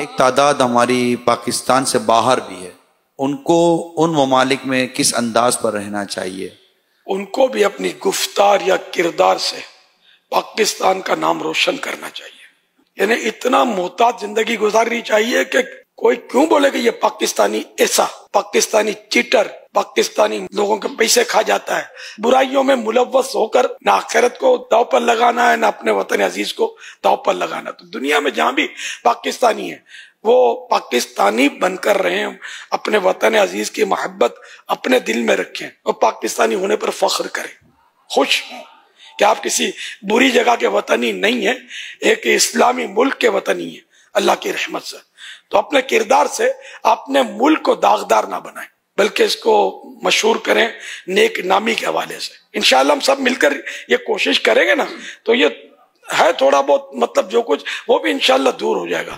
एक तादाद हमारी पाकिस्तान से बाहर भी है, उनको उन ममालिक में किस अंदाज पर रहना चाहिए? उनको भी अपनी गुफ्तार या किरदार से पाकिस्तान का नाम रोशन करना चाहिए। यानी इतना मोहताज जिंदगी गुजारनी चाहिए कि कोई क्यों बोले कि ये पाकिस्तानी ऐसा, पाकिस्तानी चीटर, पाकिस्तानी लोगों के पैसे खा जाता है। बुराइयों में मुलव्वस होकर ना आखिरत को दाव पर लगाना है, ना अपने वतन अजीज को दाव पर लगाना। तो दुनिया में जहां भी पाकिस्तानी है वो पाकिस्तानी बनकर रहे, अपने वतन अजीज की मोहब्बत अपने दिल में रखें और पाकिस्तानी होने पर फख्र करें, खुश हों कि आप किसी बुरी जगह के वतनी नहीं है, एक इस्लामी मुल्क के वतनी है अल्लाह की रहमत से। तो अपने किरदार से अपने मुल्क को दागदार ना बनाएं, बल्कि इसको मशहूर करें नेक नामी के हवाले से। इंशाअल्लाह हम सब मिलकर ये कोशिश करेंगे ना, तो ये है थोड़ा बहुत मतलब जो कुछ वो भी इंशाअल्लाह दूर हो जाएगा।